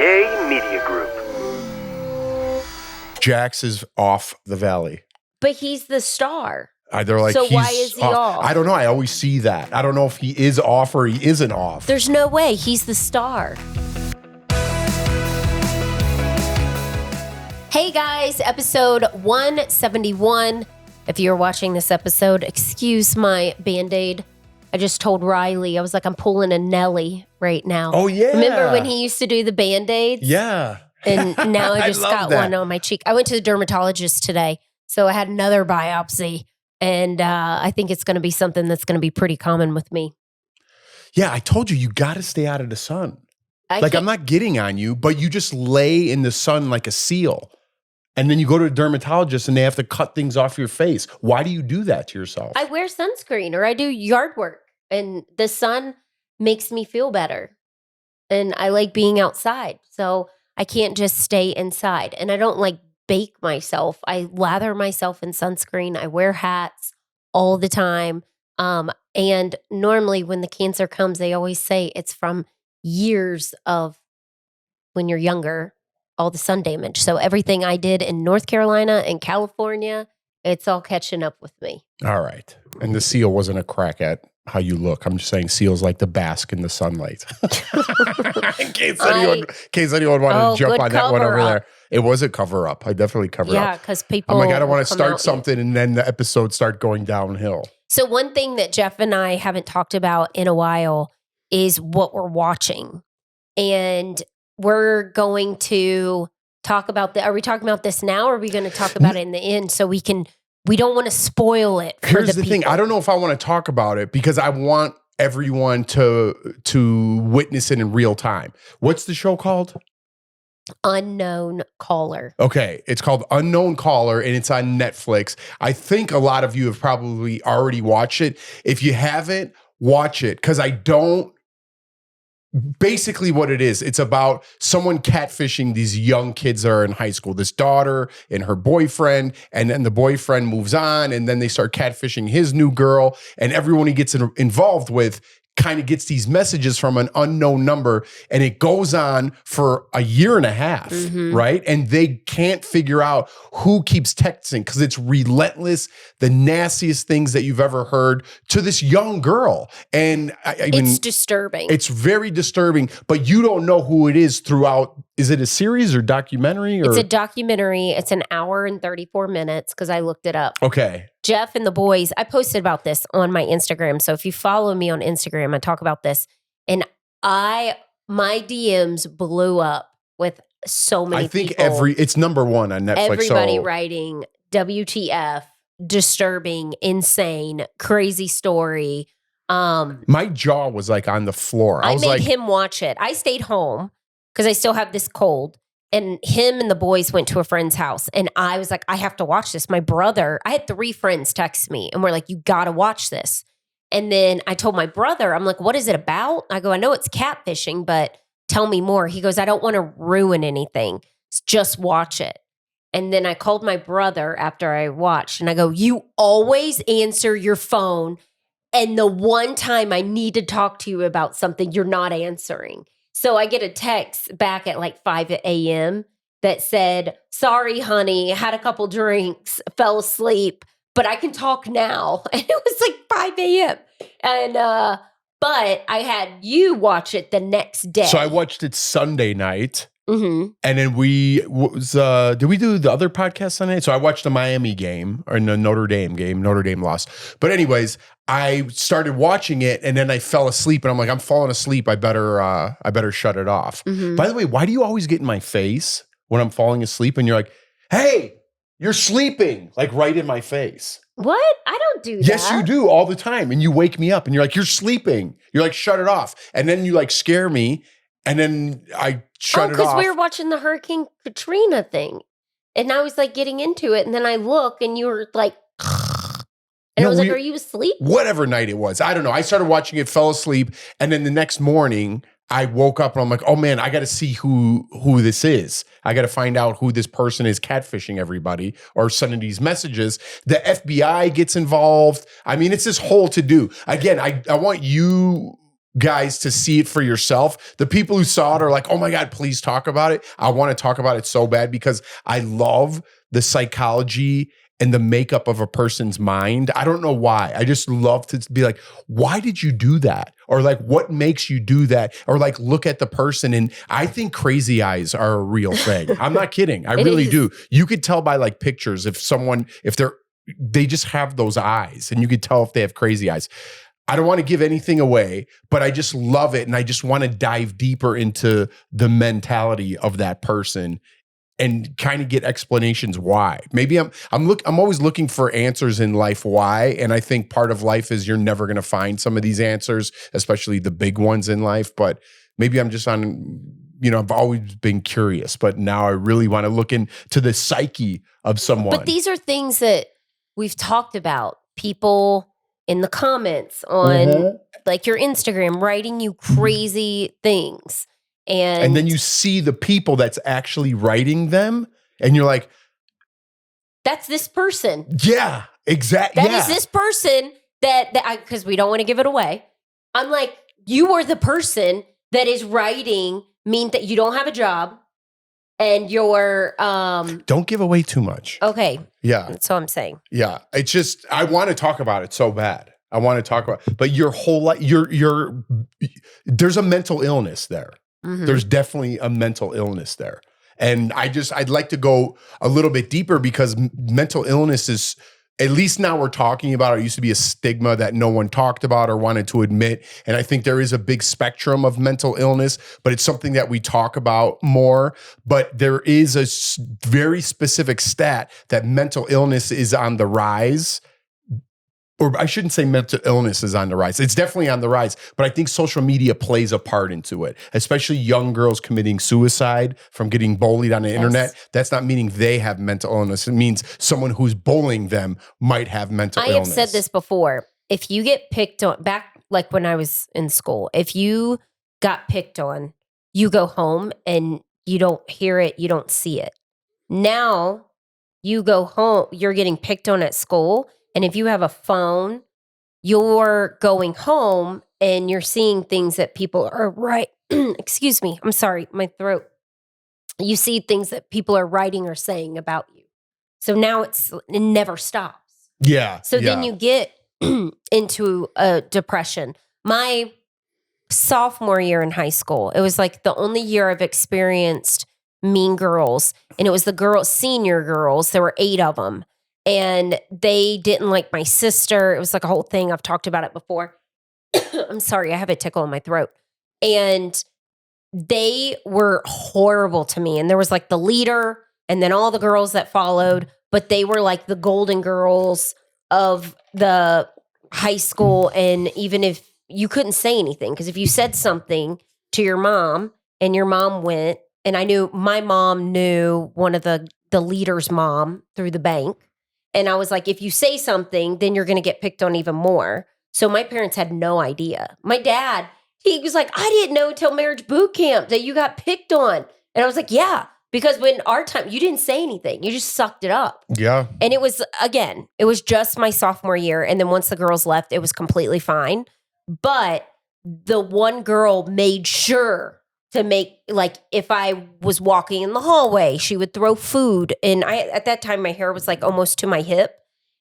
Yay Media Group. Jax is off the valley. But he's the star. They're like, so he's why is he off? I don't know. I always see that. I don't know if he is off or he isn't off. There's no way. He's the star. Hey guys, episode 171. If you're watching this episode, excuse my Band-Aid. I just told Riley, I was like, I'm pulling a Nelly right now. Oh, yeah. Remember when he used to do the Band-Aids? Yeah. And now I just love got that. one on my cheek. I went to the dermatologist today, so I had another biopsy. And I think it's going to be something that's going to be pretty common with me. Yeah, I told you got to stay out of the sun. I'm not getting on you, but you just lay in the sun like a seal. And then you go to a dermatologist and they have to cut things off your face. Why do you do that to yourself? I wear sunscreen or I do yard work. And the sun makes me feel better. And I like being outside. So I can't just stay inside. And I don't like bake myself. I lather myself in sunscreen. I wear hats all the time. And normally when the cancer comes, they always say it's from years of when you're younger, all the sun damage. So everything I did in North Carolina and California, it's all catching up with me. All right. And the seal wasn't a crack at how you look. I'm just saying seals like to bask in the sunlight. in case anyone wanted to jump on that one over there. It was a cover up. I definitely covered up. Yeah, because people. I'm like, I don't want to start something and then the episodes start going downhill. So one thing that Jeff and I haven't talked about in a while is what we're watching. And we're going to talk about are we talking about this now or are we going to talk about it in the end so we don't want to spoil it for Here's the people. thing. I don't know if I want to talk about it because I want everyone to witness it in real time. What's the show called? Unknown Caller. Okay. It's called Unknown Caller and it's on Netflix. I think a lot of you have probably already watched it. If you haven't, watch it because basically what it is, it's about someone catfishing these young kids that are in high school, this daughter and her boyfriend, and then the boyfriend moves on and then they start catfishing his new girl and everyone he gets involved with kind of gets these messages from an unknown number and it goes on for a year and a half, right? And they can't figure out who keeps texting because it's relentless, the nastiest things that you've ever heard to this young girl. And I mean, it's disturbing. It's very disturbing, but you don't know who it is throughout. Is it a series or documentary? Or? It's a documentary. It's an hour and 34 minutes because I looked it up. Okay. Jeff and the boys, I posted about this on my Instagram. So if you follow me on Instagram, I talk about this. And my DMs blew up with so many people. I think it's number one on Netflix. Everybody writing WTF, disturbing, insane, crazy story. My jaw was like on the floor. I made him watch it. I stayed home because I still have this cold. And him and the boys went to a friend's house. And I was like, I have to watch this. My brother, I had 3 friends text me and we're like, you got to watch this. And then I told my brother, I'm like, what is it about? I go, I know it's catfishing, but tell me more. He goes, I don't want to ruin anything. Just watch it. And then I called my brother after I watched and I go, you always answer your phone. And the one time I need to talk to you about something, you're not answering. So I get a text back at like 5 a.m. that said, sorry, honey, had a couple drinks, fell asleep, but I can talk now. And it was like 5 a.m. And, but I had you watch it the next day. So I watched it Sunday night. Mm-hmm. And then did we do the other podcast Sunday? So I watched the Miami game or the Notre Dame game. Notre Dame lost. But anyways, I started watching it and then I fell asleep and I'm like, I'm falling asleep. I better shut it off. Mm-hmm. By the way, why do you always get in my face when I'm falling asleep and you're like, hey, you're sleeping, like right in my face? What? I don't do that. Yes, you do all the time. And you wake me up and you're like, you're sleeping. You're like, shut it off. And then you like scare me. And then I shut it off. Because we were watching the Hurricane Katrina thing. And I was like getting into it. And then I look and you were like, and I was like, are you asleep? Whatever night it was. I don't know. I started watching it, fell asleep. And then the next morning, I woke up and I'm like, oh man, I got to see who this is. I got to find out who this person is catfishing everybody or sending these messages. The FBI gets involved. I mean, it's this whole to do. Again, I want you guys, to see it for yourself. The people who saw it are like, oh my God, please talk about it. I want to talk about it so bad because I love the psychology and the makeup of a person's mind. I don't know why. I just love to be like, why did you do that? Or like, what makes you do that? Or like, look at the person. And I think crazy eyes are a real thing. I'm not kidding. I really do. You could tell by like pictures if they just have those eyes, and you could tell if they have crazy eyes. I don't want to give anything away, but I just love it. And I just want to dive deeper into the mentality of that person and kind of get explanations why. Maybe I'm always looking for answers in life why, and I think part of life is you're never going to find some of these answers, especially the big ones in life, but maybe I'm just on, I've always been curious, but now I really want to look into the psyche of someone. But these are things that we've talked about. People in the comments on like your Instagram writing you crazy things. And then you see the people that's actually writing them, and you're like, that's this person. Yeah, exactly. That is this person because we don't want to give it away. I'm like, you are the person that is writing that you don't have a job and you're don't give away too much. Okay. Yeah. That's what I'm saying. Yeah. It's just, I want to talk about it so bad. I want to talk about, but your whole life, there's a mental illness there. Mm-hmm. There's definitely a mental illness there. And I'd like to go a little bit deeper because mental illness is, at least now we're talking about it. It used to be a stigma that no one talked about or wanted to admit. And I think there is a big spectrum of mental illness, but it's something that we talk about more. But there is a very specific stat that mental illness is on the rise. Or I shouldn't say mental illness is on the rise. It's definitely on the rise, but I think social media plays a part into it, especially young girls committing suicide from getting bullied on the internet. That's not meaning they have mental illness. It means someone who's bullying them might have mental illness. I have said this before. If you get picked on, back like when I was in school, if you got picked on, you go home and you don't hear it, you don't see it. Now you go home, you're getting picked on at school. And if you have a phone, you're going home and you're seeing things that people are excuse me, I'm sorry, my throat. You see things that people are writing or saying about you. So now it never stops. Yeah. So then you get into a depression. My sophomore year in high school, it was like the only year I've experienced mean girls. And it was the senior girls. There were 8 of them. And they didn't like my sister. It was like a whole thing. I've talked about it before. I'm sorry. I have a tickle in my throat. And they were horrible to me. And there was like the leader and then all the girls that followed. But they were like the golden girls of the high school. And even if you couldn't say anything, because if you said something to your mom and your mom went, and I knew my mom knew one of the leader's mom through the bank. And I was like, if you say something, then you're going to get picked on even more. So my parents had no idea. My dad, he was like, I didn't know until marriage boot camp that you got picked on. And I was like, yeah, because when our time, you didn't say anything. You just sucked it up. Yeah. And it was just my sophomore year. And then once the girls left, it was completely fine. But the one girl made sure to make, like, if I was walking in the hallway, she would throw food. And at that time, my hair was like almost to my hip.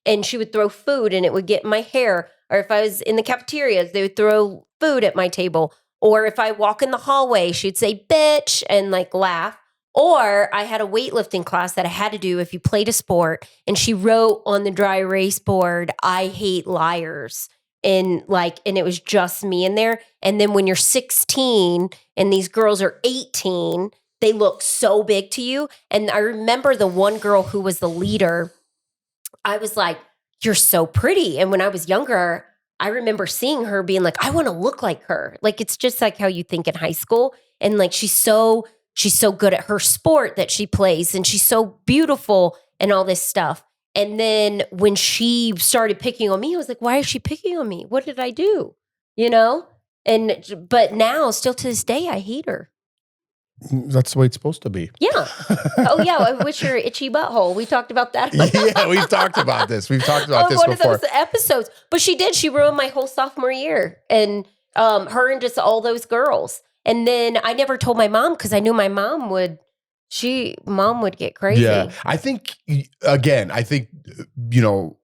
And she would throw food and it would get in my hair. Or if I was in the cafeterias, they would throw food at my table. Or if I walk in the hallway, she'd say, bitch, and like laugh. Or I had a weightlifting class that I had to do if you played a sport. And she wrote on the dry erase board, I hate liars. And it was just me in there. And then when you're 16 and these girls are 18, they look so big to you. And I remember the one girl who was the leader, I was like, you're so pretty. And when I was younger, I remember seeing her being like, I want to look like her. Like, it's just like how you think in high school. And like, she's so good at her sport that she plays and she's so beautiful and all this stuff. And then when she started picking on me, I was like, why is she picking on me? What did I do? You know? But now, still to this day, I hate her. That's the way it's supposed to be. Yeah. Oh, yeah. I wish her itchy butthole. We talked about that. Yeah, we've talked about this. We've talked about this one before. Of those episodes. But she did. She ruined my whole sophomore year. And Her and just all those girls. And then I never told my mom because I knew my mom would get crazy. Yeah. I think, again, you know,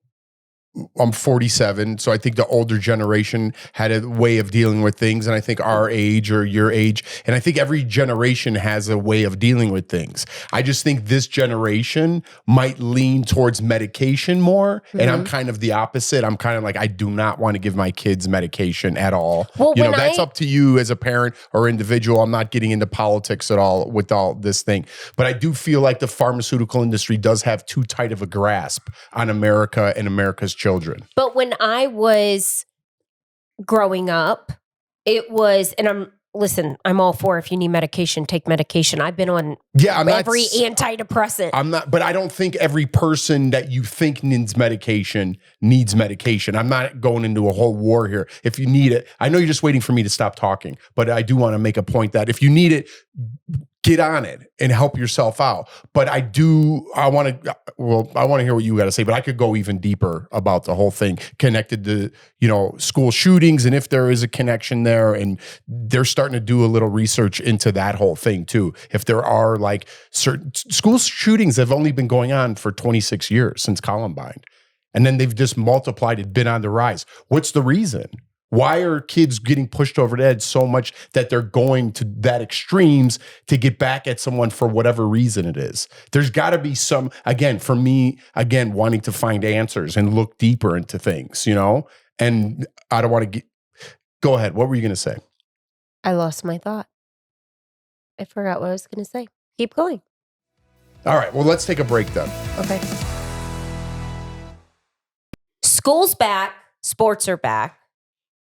I'm 47, so I think the older generation had a way of dealing with things, and I think our age or your age, and I think every generation has a way of dealing with things. I just think this generation might lean towards medication more, and I'm kind of the opposite. I'm kind of like, I do not want to give my kids medication at all. Well, you know, that's up to you as a parent or individual. I'm not getting into politics at all with all this thing, but I do feel like the pharmaceutical industry does have too tight of a grasp on America and America's children. But when I was growing up, it was, and I'm all for if you need medication, take medication. I've been on every antidepressant. I'm not, but I don't think every person that you think needs medication. I'm not going into a whole war here. If you need it, I know you're just waiting for me to stop talking, but I do want to make a point that if you need it, get on it and help yourself out. But I want to hear what you got to say, but I could go even deeper about the whole thing connected to, you know, school shootings and if there is a connection there. And they're starting to do a little research into that whole thing too. If there are like certain school shootings have only been going on for 26 years since Columbine. And then they've just multiplied it, been on the rise. What's the reason? Why are kids getting pushed over the edge so much that they're going to that extremes to get back at someone for whatever reason it is? There's got to be some, again, for me, wanting to find answers and look deeper into things, you know? And I don't want to go ahead. What were you going to say? I lost my thought. I forgot what I was going to say. Keep going. All right. Well, let's take a break then. Okay. School's back. Sports are back.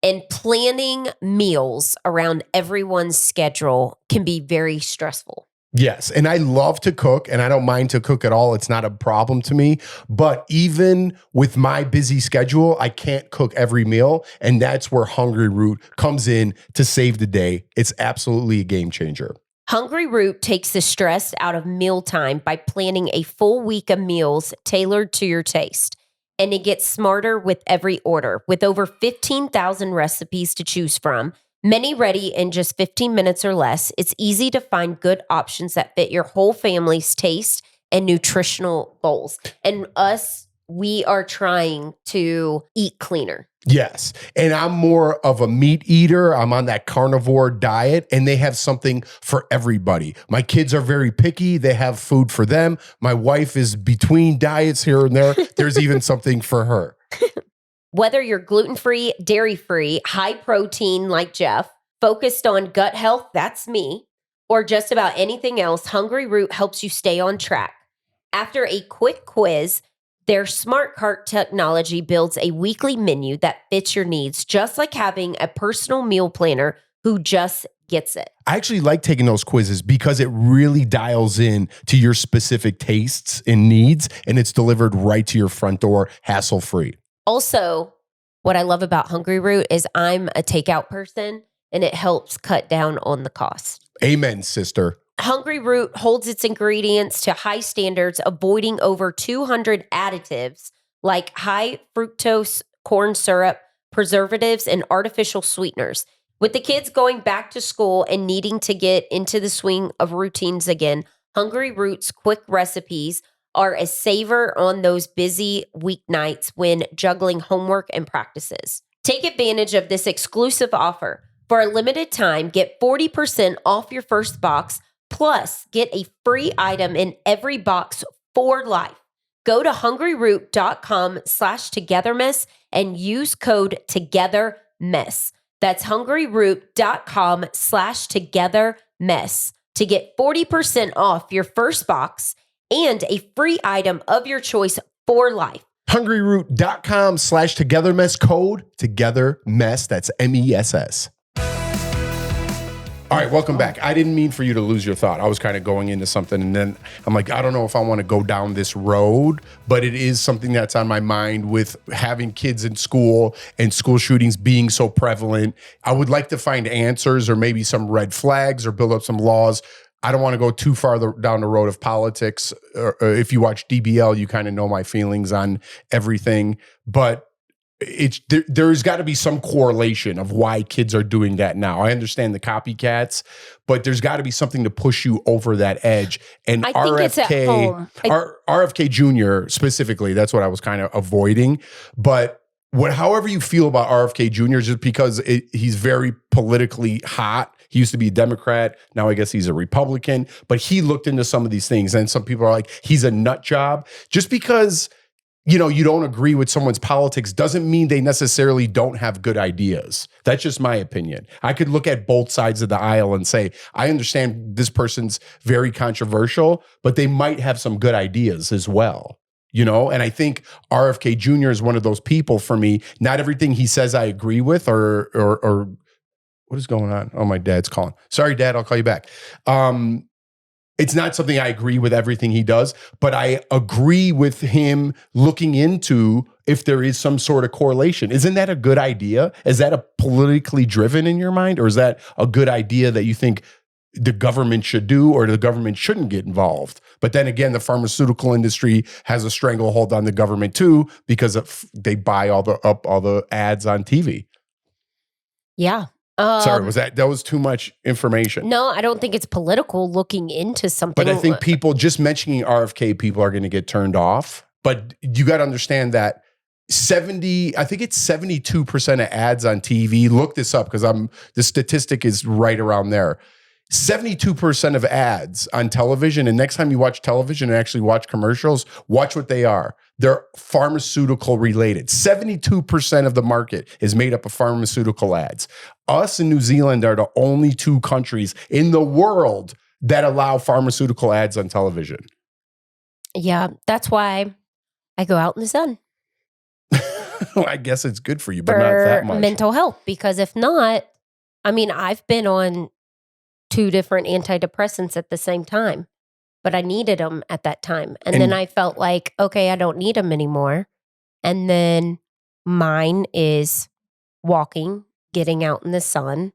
And planning meals around everyone's schedule can be very stressful. Yes. And I love to cook and I don't mind to cook at all. It's not a problem to me. But even with my busy schedule, I can't cook every meal. And that's where Hungry Root comes in to save the day. It's absolutely a game changer. Hungry Root takes the stress out of mealtime by planning a full week of meals tailored to your taste. And it gets smarter with every order. With over 15,000 recipes to choose from, many ready in just 15 minutes or less, it's easy to find good options that fit your whole family's taste and nutritional goals. And we are trying to eat cleaner. Yes. And I'm more of a meat eater. I'm on that carnivore diet and they have something for everybody. My kids are very picky. They have food for them. My wife is between diets here and there. There's even something for her. Whether you're gluten-free, dairy-free, high protein like Jeff, focused on gut health, that's me, or just about anything else, Hungry Root helps you stay on track. After a quick quiz, their Smart Cart technology builds a weekly menu that fits your needs, just like having a personal meal planner who just gets it. I actually like taking those quizzes because it really dials in to your specific tastes and needs, and it's delivered right to your front door, hassle-free. Also, what I love about Hungry Root is I'm a takeout person, and it helps cut down on the cost. Amen, sister. Hungry Root holds its ingredients to high standards, avoiding over 200 additives like high fructose corn syrup, preservatives, and artificial sweeteners. With the kids going back to school and needing to get into the swing of routines again, Hungry Root's quick recipes are a saver on those busy weeknights when juggling homework and practices. Take advantage of this exclusive offer. For a limited time, get 40% off your first box, plus get a free item in every box for life. Go to hungryroot.com/togetherness and use code TOGETHERMESS. That's hungryroot.com/togetherness to get 40% off your first box and a free item of your choice for life. hungryroot.com/togetherness, code TOGETHERMESS. That's MESS. All right, welcome back. I didn't mean for you to lose your thought. I was kind of going into something and then I'm like, I don't know if I want to go down this road, but it is something that's on my mind with having kids in school and school shootings being so prevalent. I would like to find answers or maybe some red flags or build up some laws. I don't want to go too far down the road of politics. If you watch DBL, you kind of know my feelings on everything, but there's got to be some correlation of why kids are doing that now. I understand the copycats, but there's got to be something to push you over that edge. And I think it's at home. RFK Jr. specifically, that's what I was kind of avoiding. But however you feel about RFK Jr., just because he's very politically hot. He used to be a Democrat. Now I guess he's a Republican. But he looked into some of these things. And some people are like, he's a nut job. Just because, you don't agree with someone's politics doesn't mean they necessarily don't have good ideas. That's just my opinion. I could look at both sides of the aisle and say, I understand this person's very controversial, but they might have some good ideas as well. And I think RFK Jr. is one of those people for me. Not everything he says I agree with or what is going on? Oh, my dad's calling. Sorry, Dad, I'll call you back. It's not something I agree with everything he does, but I agree with him looking into if there is some sort of correlation. Isn't that a good idea? Is that a politically driven in your mind? Or is that a good idea that you think the government should do or the government shouldn't get involved? But then again, the pharmaceutical industry has a stranglehold on the government too, because they buy all the ads on TV. Yeah. Sorry, that was too much information? No, I don't think it's political looking into something. But I think people just mentioning RFK, people are going to get turned off. But you got to understand that I think it's 72% of ads on TV. Look this up because the statistic is right around there. 72% of ads on television, and next time you watch television and actually watch commercials, watch what they are. They're pharmaceutical related. 72% of the market is made up of pharmaceutical ads. Us and New Zealand are the only two countries in the world that allow pharmaceutical ads on television. Yeah, that's why I go out in the sun. Well, I guess it's good for you, but not that much. Mental health, because if not, I've been on 2 different antidepressants at the same time, but I needed them at that time. And then I felt like, okay, I don't need them anymore. And then mine is walking, getting out in the sun,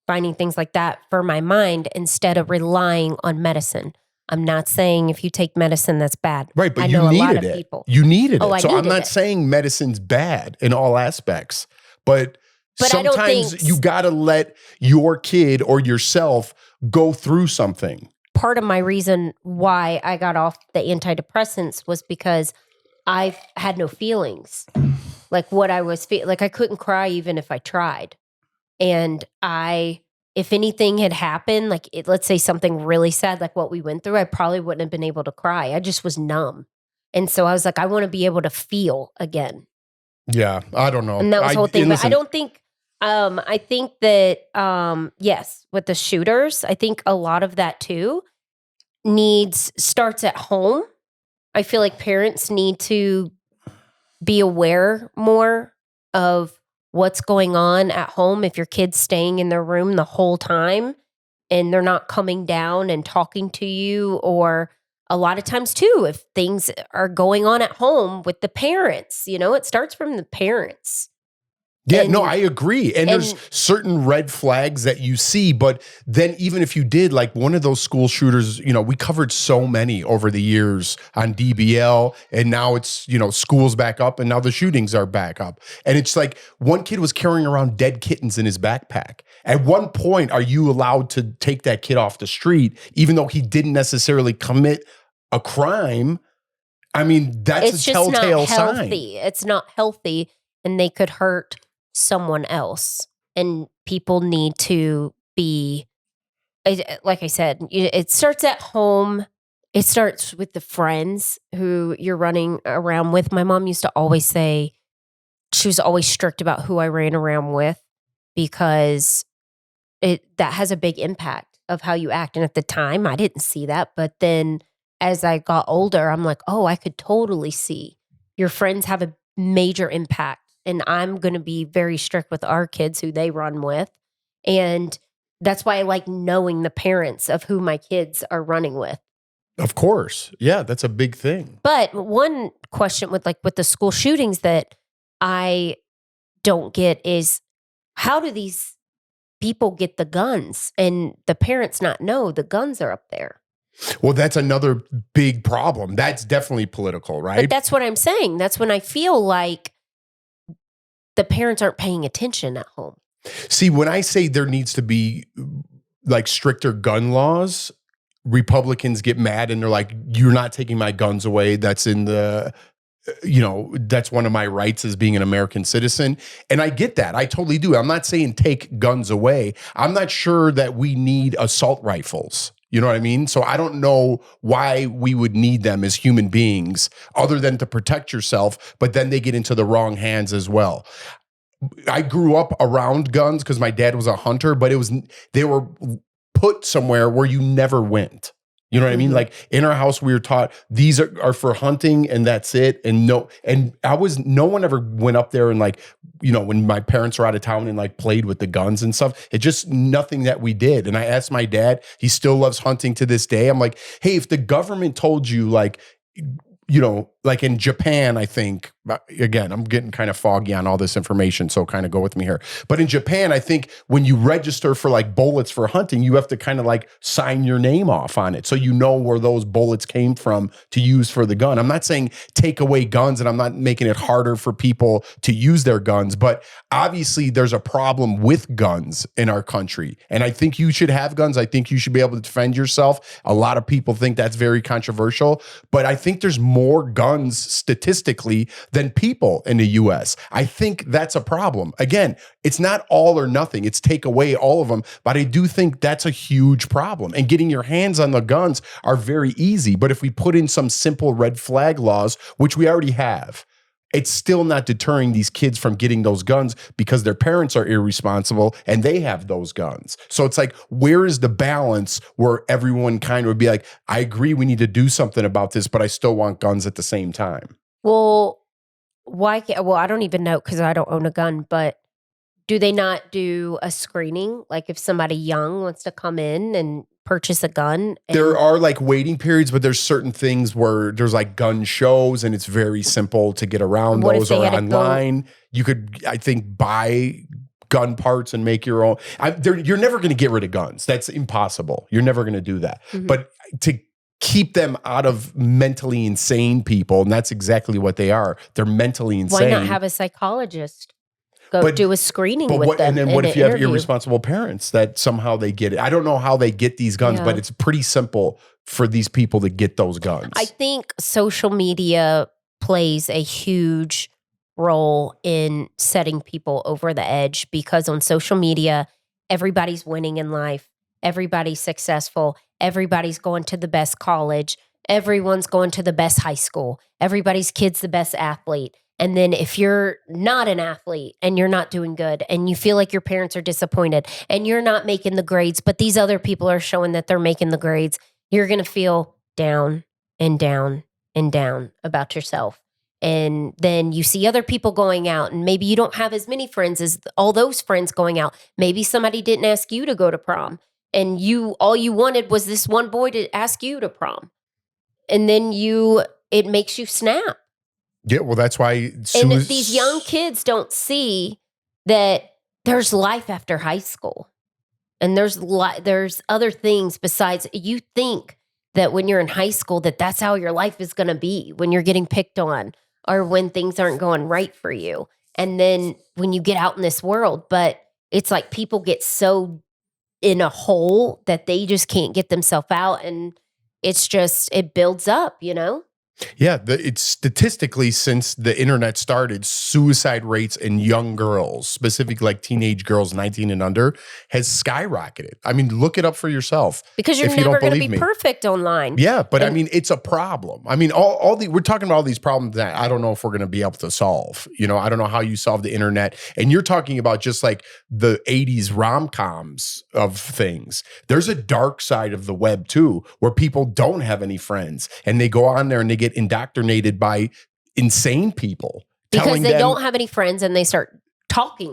finding things like that for my mind instead of relying on medicine. I'm not saying if you take medicine, that's bad. Right, but I you know needed a lot of it. people. You needed Oh, it. So I'm not it. saying medicine's bad in all aspects, but sometimes you got to let your kid or yourself go through something. Part of my reason why I got off the antidepressants was because I had no feelings. Like what I was feeling, like I couldn't cry even if I tried. And if anything had happened, like let's say something really sad, like what we went through, I probably wouldn't have been able to cry. I just was numb. And so I was like, I want to be able to feel again. Yeah, I don't know. And that was the whole thing. But I don't think, I think that, yes, with the shooters, I think a lot of that too starts at home. I feel like parents need to be aware more of what's going on at home. If your kid's staying in their room the whole time and they're not coming down and talking to you, or a lot of times too, if things are going on at home with the parents, it starts from the parents. Yeah, no, I agree. And there's certain red flags that you see, but then even if you did, like one of those school shooters, we covered so many over the years on DBL, and now it's, school's back up, and now the shootings are back up. And it's like one kid was carrying around dead kittens in his backpack. At one point, are you allowed to take that kid off the street, even though he didn't necessarily commit a crime? That's a telltale sign. It's not healthy, and they could hurt someone else. And people need to be, like I said, it starts at home. It starts with the friends who you're running around with. My mom used to always say, she was always strict about who I ran around with, because that has a big impact of how you act. And at the time, I didn't see that. But then as I got older, I'm like, oh, I could totally see your friends have a major impact. And I'm going to be very strict with our kids who they run with. And that's why I like knowing the parents of who my kids are running with. Of course. Yeah, that's a big thing. But one question with the school shootings that I don't get is, how do these people get the guns and the parents not know the guns are up there? Well, that's another big problem. That's definitely political, right? But that's what I'm saying. That's when I feel like the parents aren't paying attention at home. See, when I say there needs to be like stricter gun laws, Republicans get mad and they're like, you're not taking my guns away. That's in the, that's one of my rights as being an American citizen. And I get that. I totally do. I'm not saying take guns away. I'm not sure that we need assault rifles. You know what I mean? So I don't know why we would need them as human beings other than to protect yourself, but then they get into the wrong hands as well. I grew up around guns because my dad was a hunter, but they were put somewhere where you never went. You know what I mean? Like in our house, we were taught these are for hunting and that's it. And no one ever went up there and like, when my parents were out of town and like played with the guns and stuff, it just nothing that we did. And I asked my dad, he still loves hunting to this day. I'm like, hey, if the government told you like, like in Japan, I think, again, I'm getting kind of foggy on all this information, so kind of go with me here. But in Japan, I think when you register for like bullets for hunting, you have to kind of like sign your name off on it. So you know where those bullets came from to use for the gun. I'm not saying take away guns and I'm not making it harder for people to use their guns, but obviously there's a problem with guns in our country. And I think you should have guns. I think you should be able to defend yourself. A lot of people think that's very controversial, but I think there's more guns statistically than people in the US. I think that's a problem. Again, it's not all or nothing. It's take away all of them, but I do think that's a huge problem. And getting your hands on the guns are very easy. But if we put in some simple red flag laws, which we already have, it's still not deterring these kids from getting those guns because their parents are irresponsible and they have those guns. So it's like, where is the balance where everyone kind of would be like, I agree we need to do something about this, but I still want guns at the same time? Well, I don't even know because I don't own a gun, but do they not do a screening? Like if somebody young wants to come in and purchase a gun? There are like waiting periods, but there's certain things where there's like gun shows and it's very simple to get around those, or online. You could, I think, buy gun parts and make your own. You're never going to get rid of guns. That's impossible. You're never going to do that. But to keep them out of mentally insane people, and that's exactly what they are. They're mentally insane. Why not have a psychologist go do a screening with them? And then what if you have irresponsible parents that somehow they get it? I don't know how they get these guns, but it's pretty simple for these people to get those guns. I think social media plays a huge role in setting people over the edge because on social media, everybody's winning in life. Everybody's successful. Everybody's going to the best college. Everyone's going to the best high school. Everybody's kid's the best athlete. And then if you're not an athlete and you're not doing good and you feel like your parents are disappointed and you're not making the grades, but these other people are showing that they're making the grades, you're going to feel down and down and down about yourself. And then you see other people going out and maybe you don't have as many friends as all those friends going out. Maybe somebody didn't ask you to go to prom and all you wanted was this one boy to ask you to prom. And then it makes you snap. Yeah, well, that's why. And if these young kids don't see that there's life after high school, and there's other things besides. You think that when you're in high school, that's how your life is going to be when you're getting picked on or when things aren't going right for you, and then when you get out in this world, but it's like people get so in a hole that they just can't get themselves out, and it builds up, Yeah, it's statistically, since the internet started, suicide rates in young girls, specifically like teenage girls 19 and under, has skyrocketed. I mean, look it up for yourself. Because you're never going to be perfect online. Yeah, but I mean, it's a problem. I mean, we're talking about all these problems that I don't know if we're going to be able to solve. I don't know how you solve the internet. And you're talking about just like the 80s rom-coms of things. There's a dark side of the web too, where people don't have any friends and they go on there and they get indoctrinated by insane people because they don't have any friends and they start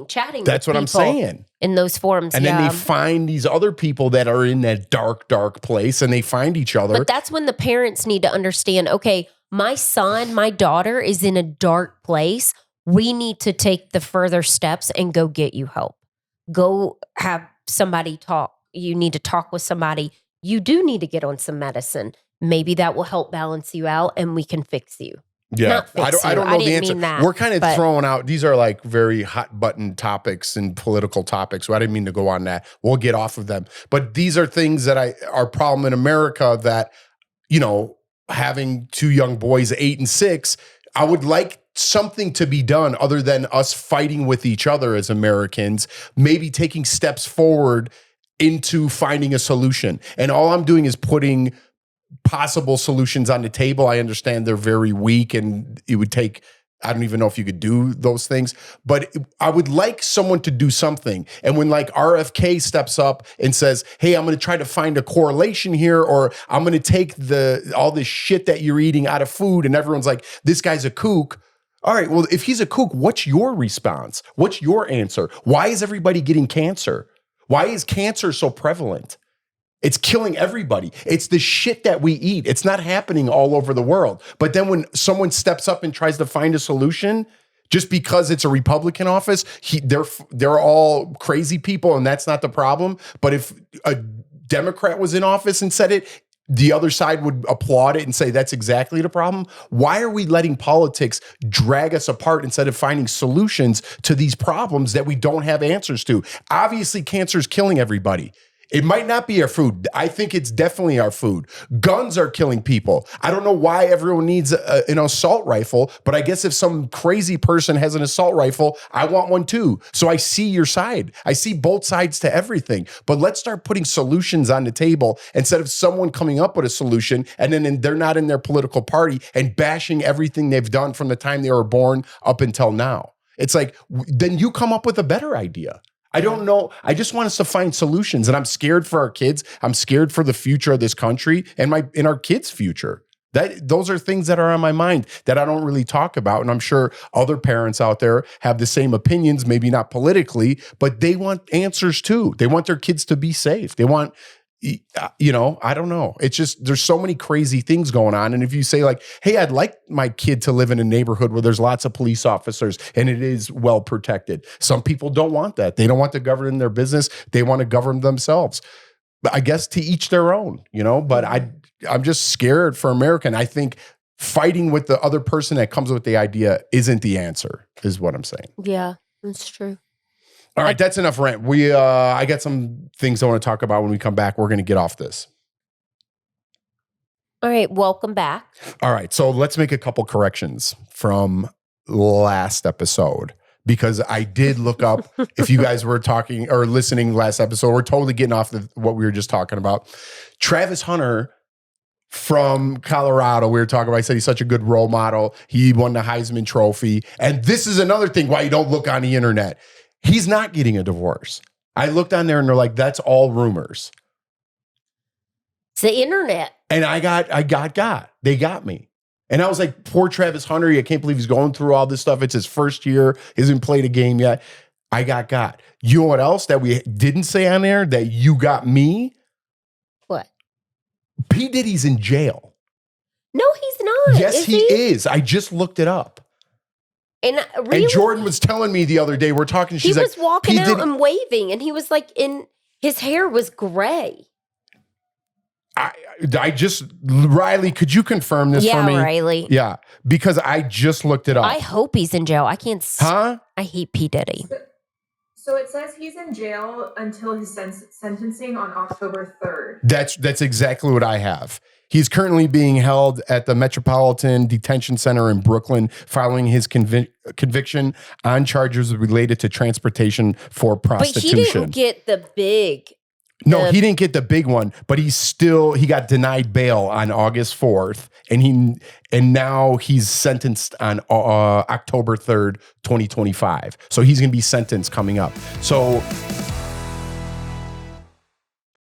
chatting. That's what I'm saying. In those forums. And then they find these other people that are in that dark, dark place and they find each other. But that's when the parents need to understand, okay, my son, my daughter is in a dark place. We need to take the further steps and go get you help. Go have somebody talk. You need to talk with somebody. You do need to get on some medicine. Maybe that will help balance you out and we can fix you. Yeah, Not fix I you. don't know the didn't answer. mean that, We're kind of but- throwing out, these are like very hot button topics and political topics. So I didn't mean to go on that. We'll get off of them. But these are things that are a problem in America that, you know, having two young boys, 8 and 6, I would like something to be done other than us fighting with each other as Americans, maybe taking steps forward into finding a solution. And all I'm doing is putting possible solutions on the table. I understand they're very weak and it would take, I don't even know if you could do those things, but I would like someone to do something. And when like RFK steps up and says, hey, I'm going to try to find a correlation here, or I'm going to take all this shit that you're eating out of food, and everyone's like, this guy's a kook. All right, well, if he's a kook, what's your response? What's your answer? Why is everybody getting cancer? Why is cancer so prevalent? It's killing everybody. It's the shit that we eat. It's not happening all over the world. But then when someone steps up and tries to find a solution, just because it's a Republican office, they're all crazy people, and that's not the problem. But if a Democrat was in office and said it, the other side would applaud it and say that's exactly the problem. Why are we letting politics drag us apart instead of finding solutions to these problems that we don't have answers to? Obviously, cancer is killing everybody. It might not be our food. I think it's definitely our food. Guns are killing people. I don't know why everyone needs an assault rifle, but I guess if some crazy person has an assault rifle, I want one too. So I see your side. I see both sides to everything. But let's start putting solutions on the table instead of someone coming up with a solution and then they're not in their political party and bashing everything they've done from the time they were born up until now. It's like, then you come up with a better idea. I don't know. I just want us to find solutions, and I'm scared for our kids. I'm scared for the future of this country and our kids' future. Those are things that are on my mind that I don't really talk about, and I'm sure other parents out there have the same opinions, maybe not politically, but they want answers too. They want their kids to be safe. They want, you know, I don't know. It's just, there's so many crazy things going on. And if you say like, hey, I'd like my kid to live in a neighborhood where there's lots of police officers and it is well protected. Some people don't want that. They don't want to govern their business. They want to govern themselves. But I guess to each their own, you know, but I'm just scared for America. And I think fighting with the other person that comes with the idea isn't the answer, is what I'm saying. Yeah, that's true. All right, that's enough rant. I got some things I want to talk about when we come back. We're going to get off this. All right, welcome back. All right, so let's make a couple corrections from last episode, because I did look up, if you guys were talking or listening last episode, we're totally getting off what we were just talking about. Travis Hunter from Colorado, we were talking about, I said he's such a good role model. He won the Heisman Trophy. And this is another thing why you don't look on the internet. He's not getting a divorce. I looked on there and they're like, that's all rumors. It's the internet. And they got me. And I was like, poor Travis Hunter, I can't believe he's going through all this stuff. It's his first year, hasn't played a game yet. I got. You know what else that we didn't say on there that you got me? What? P. Diddy's in jail. No, he's not. Yes, he is. I just looked it up. And really? And Jordan was telling me the other day, we're talking, she's like, he was walking out and waving, and he was like, his hair was gray. I just, Riley, could you confirm this for me? Yeah, Riley. Yeah, because I just looked it up. I hope he's in jail. I can't. Huh? I hate P. Diddy. So it says he's in jail until his sentencing on October 3rd. That's exactly what I have. He's currently being held at the Metropolitan Detention Center in Brooklyn following his conviction on charges related to transportation for prostitution. But he didn't get the big. No, he didn't get the big one, but he got denied bail on August 4th, and now he's sentenced on October 3rd, 2025. So he's going to be sentenced coming up. So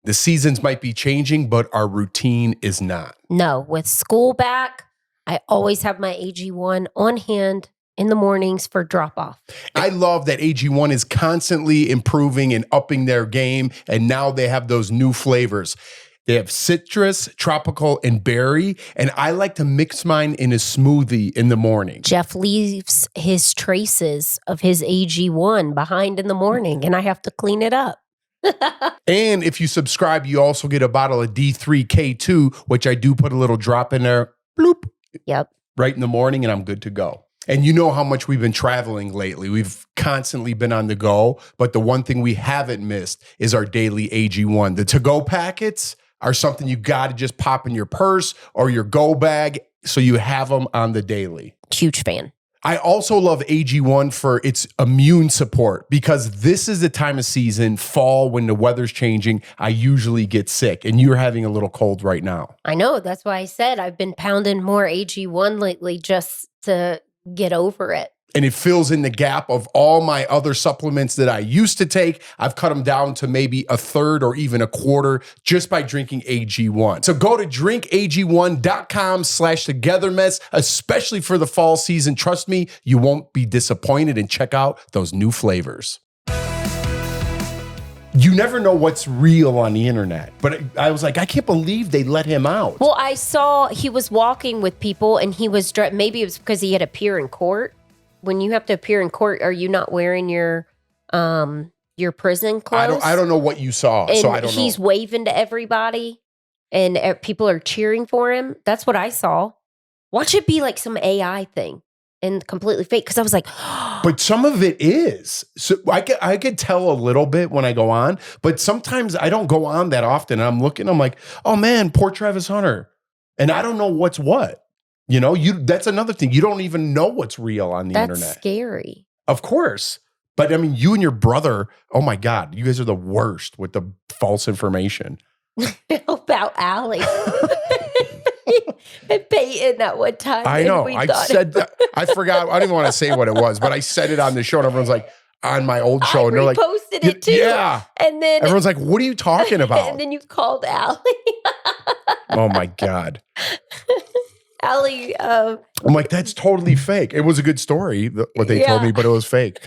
the seasons might be changing, but our routine is not. No, with school back, I always have my AG1 on hand in the mornings for drop off. I love that AG1 is constantly improving and upping their game, and now they have those new flavors. They have citrus, tropical, and berry, and I like to mix mine in a smoothie in the morning. Jeff leaves his traces of his AG1 behind in the morning, and I have to clean it up. And if you subscribe, you also get a bottle of D3K2, which I do put a little drop in there. Bloop. Yep. right in the morning, and I'm good to go. And you know how much we've been traveling lately. We've constantly been on the go, but the one thing we haven't missed is our daily AG1. The to-go packets are something you got to just pop in your purse or your go bag so you have them on the daily. Huge fan. I also love AG1 for its immune support because this is the time of season, fall, when the weather's changing. I usually get sick, and you're having a little cold right now. I know. That's why I said I've been pounding more AG1 lately just to get over it. And it fills in the gap of all my other supplements that I used to take. I've cut them down to maybe a third or even a quarter just by drinking AG1. So go to drinkag1.com/togetherness, especially for the fall season. Trust me, you won't be disappointed, and check out those new flavors. You never know what's real on the internet, but I was like, I can't believe they let him out. Well, I saw he was walking with people and he was, maybe it was because he had to appear in court. When you have to appear in court, are you not wearing your prison clothes? I don't know what you saw, and so I don't know. He's waving to everybody, and people are cheering for him. That's what I saw. Watch it be like some AI thing and completely fake. Because I was like, but some of it is. So I could tell a little bit when I go on, but sometimes I don't go on that often. And I'm looking, I'm like, oh man, poor Travis Hunter, and I don't know what's what. You know, that's another thing. You don't even know what's real on the internet. That's scary. Of course. But I mean, you and your brother, oh my God, you guys are the worst with the false information. About Allie. And Peyton that one time. I know. I said that. I forgot. I didn't want to say what it was, but I said it on the show, and everyone's like, on my old show. And they're like, posted it too. Yeah. And then everyone's like, what are you talking about? And then you called Allie. Oh my God. Allie, I'm like, that's totally fake. It was a good story, what they told me, but it was fake.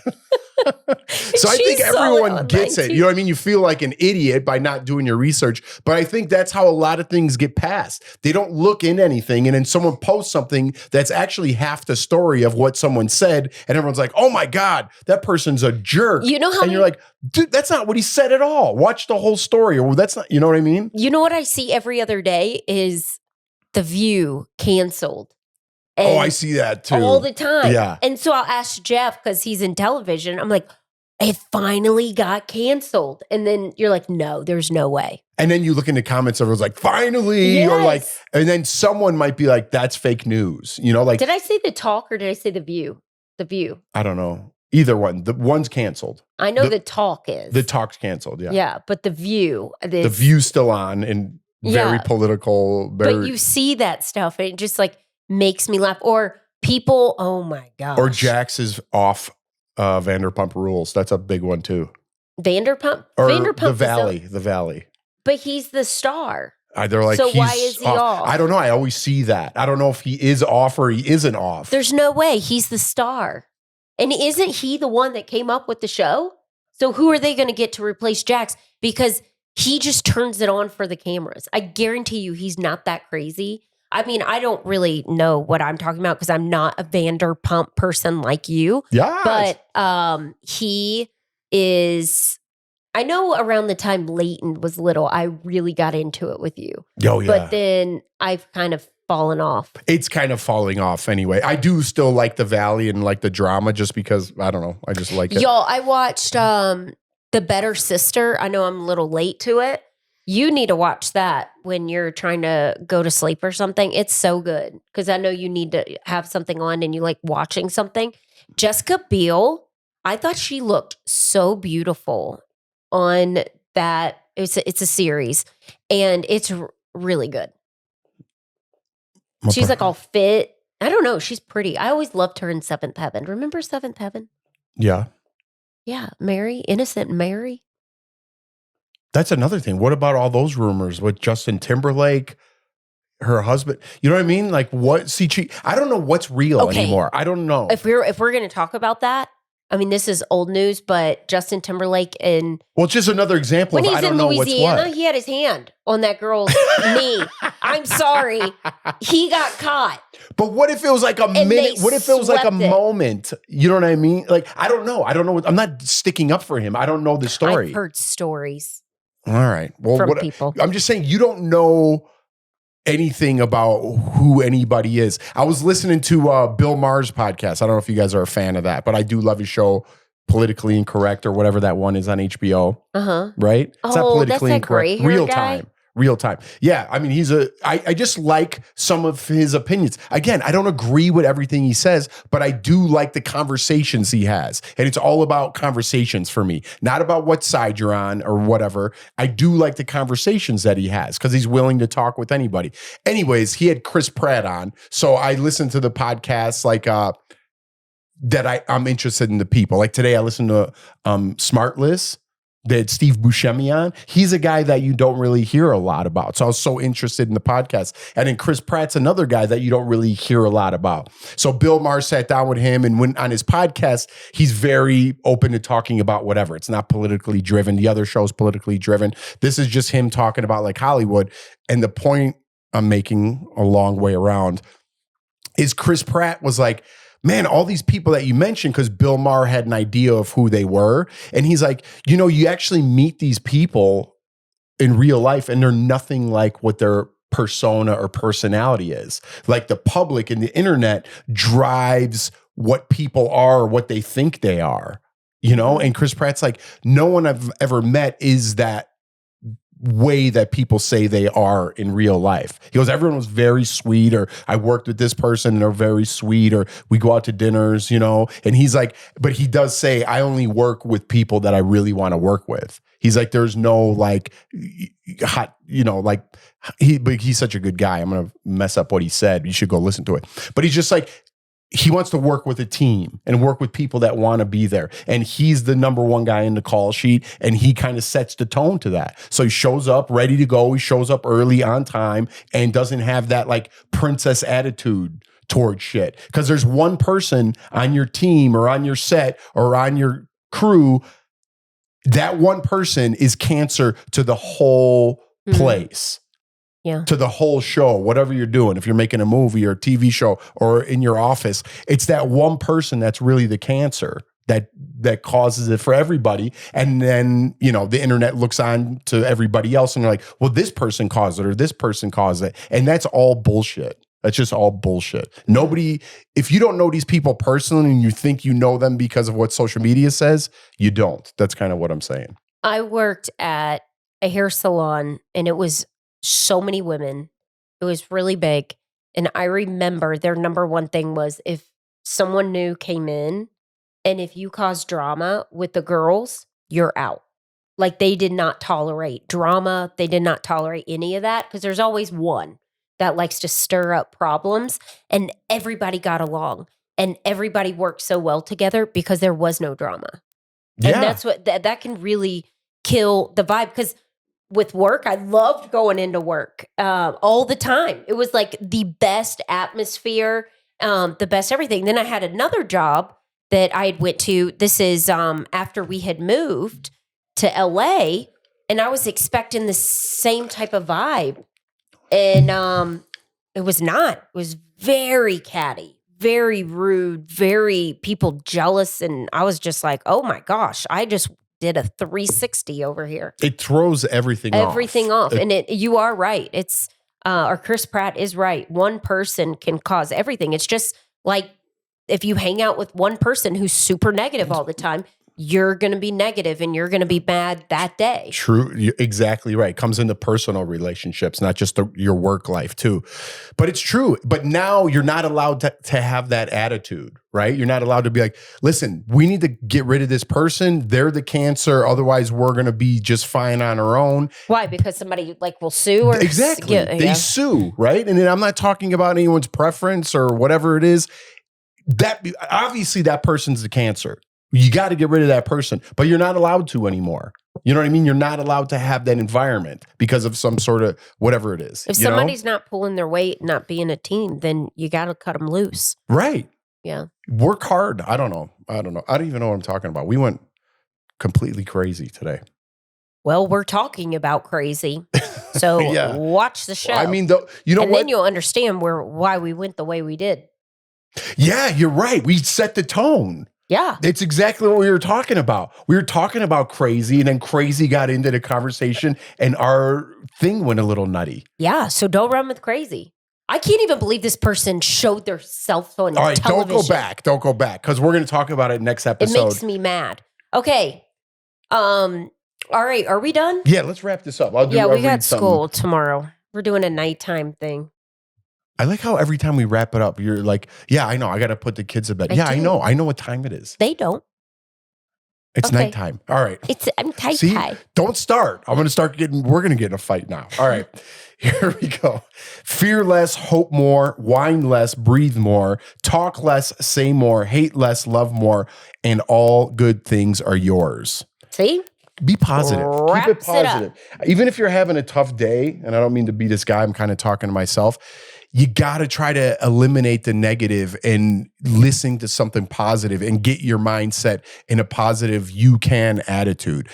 So I think everyone gets it. You know what I mean? You feel like an idiot by not doing your research, but I think that's how a lot of things get passed. They don't look in anything, and then someone posts something that's actually half the story of what someone said, and everyone's like, oh my God, that person's a jerk. You know how and you're like, dude, that's not what he said at all. Watch the whole story, or that's not, you know what I mean? You know what I see every other day is The View canceled. And I see that too. All the time. Yeah. And so I'll ask Jeff, because he's in television. I'm like, it finally got canceled. And then you're like, no, there's no way. And then you look in the comments, everyone's like, finally, or like, and then someone might be like, that's fake news. You know, like, did I say The Talk or did I say The View? The View. I don't know. Either one. The one's canceled. I know The Talk is. The Talk's canceled, yeah. Yeah, but The View. The View's still on and very political. But you see that stuff and it just like makes me laugh. Or people, oh my gosh. Or Jax is off Vanderpump Rules. That's a big one too. Vanderpump? Or Vanderpump The Valley. But he's the star. They're like, so why is he off? I don't know. I always see that. I don't know if he is off or he isn't off. There's no way. He's the star. And isn't he the one that came up with the show? So who are they going to get to replace Jax? Because he just turns it on for the cameras. I guarantee you he's not that crazy. I mean, I don't really know what I'm talking about because I'm not a Vanderpump person like you. Yeah. But he is, I know around the time Leighton was little, I really got into it with you. Oh, yeah. But then I've kind of fallen off. It's kind of falling off anyway. I do still like The Valley and like the drama just because, I don't know, I just like it. Y'all, I watched The Better Sister. I know I'm a little late to it. You need to watch that when you're trying to go to sleep or something. It's so good because I know you need to have something on and you like watching something. Jessica Biel, I thought she looked so beautiful on that. It's a series and it's really good. She's like all fit. I don't know. She's pretty. I always loved her in Seventh Heaven. Remember Seventh Heaven? Yeah. Yeah. Mary, innocent Mary. That's another thing. What about all those rumors with Justin Timberlake, her husband? You know what I mean? Like what? See, I don't know what's real anymore. I don't know. If we're going to talk about that, I mean, this is old news, but Justin Timberlake and it's just another example. When of he's I don't in know Louisiana, what's what. he had his hand on that girl's knee. I'm sorry, he got caught. But what if it was like a minute? What if it was like a moment? You know what I mean? Like I don't know. I don't know. I'm not sticking up for him. I don't know the story. I've heard stories. All right. Well, from people. I'm just saying you don't know anything about who anybody is. I was listening to Bill Maher's podcast. I don't know if you guys are a fan of that, but I do love his show, Politically Incorrect, or whatever that one is on HBO. Right? It's not politically incorrect. Real time. Yeah. I mean, I just like some of his opinions. Again, I don't agree with everything he says, but I do like the conversations he has. And it's all about conversations for me, not about what side you're on or whatever. I do like the conversations that he has because he's willing to talk with anybody. Anyways, he had Chris Pratt on. So I listened to the podcasts that I'm interested in the people. Like today I listened to Smartless. That Steve Buscemi on. He's a guy that you don't really hear a lot about. So I was so interested in the podcast. And then Chris Pratt's another guy that you don't really hear a lot about. So Bill Maher sat down with him, and when on his podcast, he's very open to talking about whatever. It's not politically driven. The other show's politically driven. This is just him talking about like Hollywood. And the point I'm making a long way around is Chris Pratt was like, man, all these people that you mentioned, because Bill Maher had an idea of who they were. And he's like, you actually meet these people in real life and they're nothing like what their persona or personality is. Like the public and the internet drives what people are or what they think they are, And Chris Pratt's like, no one I've ever met is that way that people say they are in real life. He goes, everyone was very sweet, or I worked with this person and they're very sweet, or we go out to dinners, and he's like, but he does say, I only work with people that I really want to work with. He's like, there's no like hot, but he's such a good guy. I'm going to mess up what he said. You should go listen to it. But he's just like, he wants to work with a team and work with people that want to be there. And he's the number one guy in the call sheet. And he kind of sets the tone to that. So he shows up ready to go. He shows up early on time and doesn't have that like princess attitude towards shit. Because there's one person on your team or on your set or on your crew. That one person is cancer to the whole place. Yeah. To the whole show, whatever you're doing, if you're making a movie or a TV show or in your office, it's that one person that's really the cancer that causes it for everybody. And then, the internet looks on to everybody else and they're like, well, this person caused it or this person caused it. And that's all bullshit. That's just all bullshit. Nobody, if you don't know these people personally and you think you know them because of what social media says, you don't. That's kind of what I'm saying. I worked at a hair salon and it was so many women. It was really big. And I remember their number one thing was if someone new came in and if you caused drama with the girls, you're out. Like they did not tolerate drama. They did not tolerate any of that because there's always one that likes to stir up problems, and everybody got along and everybody worked so well together because there was no drama. Yeah. And that's what that can really kill the vibe because with work, I loved going into work all the time. It was like the best atmosphere, the best everything. Then I had another job that I had went to. This is after we had moved to LA, and I was expecting the same type of vibe. And it was not. It was very catty, very rude, very people jealous. And I was just like, oh my gosh, I just did a 360 over here. It throws everything off. And you are right. It's or Chris Pratt is right. One person can cause everything. It's just like if you hang out with one person who's super negative all the time, you're going to be negative and you're going to be bad that day. True. You're exactly right. Comes into personal relationships, not just your work life too. But it's true. But now you're not allowed to have that attitude, right? You're not allowed to be like, listen, we need to get rid of this person. They're the cancer. Otherwise, we're going to be just fine on our own. Why? Because somebody will sue or exactly. They sue, right? And then I'm not talking about anyone's preference or whatever it is. That obviously that person's the cancer. You got to get rid of that person, but you're not allowed to anymore. You know what I mean? You're not allowed to have that environment because of some sort of whatever it is. If somebody's not pulling their weight, not being a team, then you got to cut them loose. Right. Yeah. Work hard. I don't know. I don't even know what I'm talking about. We went completely crazy today. Well, we're talking about crazy. So yeah. Watch the show. I mean, then you'll understand why we went the way we did. Yeah, you're right. We set the tone. Yeah. It's exactly what we were talking about. We were talking about crazy, and then crazy got into the conversation, and our thing went a little nutty. Yeah. So don't run with crazy. I can't even believe this person showed their cell phone. All right, television. don't go back, because we're going to talk about it next It episode. makes me mad. Okay. All right. Are we done? Yeah, let's wrap this up. We I'll got read school tomorrow. We're doing a nighttime thing. I like how every time we wrap it up, you're like, yeah, I know. I got to put the kids to bed. I know. I know what time it is. They don't. It's Okay. nighttime. All right. I'm tight. See, don't start. We're going to get in a fight now. All right. Here we go. Fear less, hope more, whine less, breathe more, talk less, say more, hate less, love more, and all good things are yours. See? Be positive. Keep it Wraps it up. positive. Even if you're having a tough day, and I don't mean to be this guy, I'm kind of talking to myself. You got to try to eliminate the negative and listen to something positive and get your mindset in a positive you can attitude.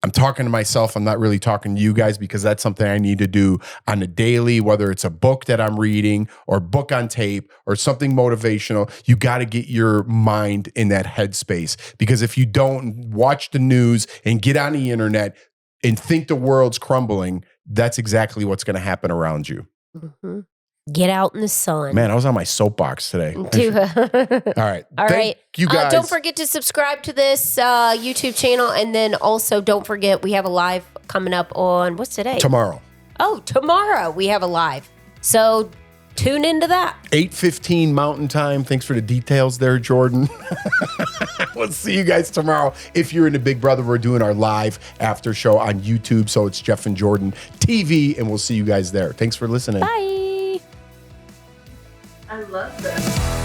I'm talking to myself. I'm not really talking to you guys, because that's something I need to do on a daily, whether it's a book that I'm reading or book on tape or something motivational. You got to get your mind in that headspace, because if you don't watch the news and get on the internet and think the world's crumbling, that's exactly what's going to happen around you. Mm-hmm. Get out in the sun. Man, I was on my soapbox today. All right. All right. You guys. Don't forget to subscribe to this YouTube channel. And then also don't forget, we have a live coming up on, what's today? Tomorrow. Oh, tomorrow we have a live. So tune into that. 8:15 Mountain Time. Thanks for the details there, Jordan. We'll see you guys tomorrow. If you're into Big Brother, we're doing our live after show on YouTube. So it's Jeff and Jordan TV, and we'll see you guys there. Thanks for listening. Bye. I love this.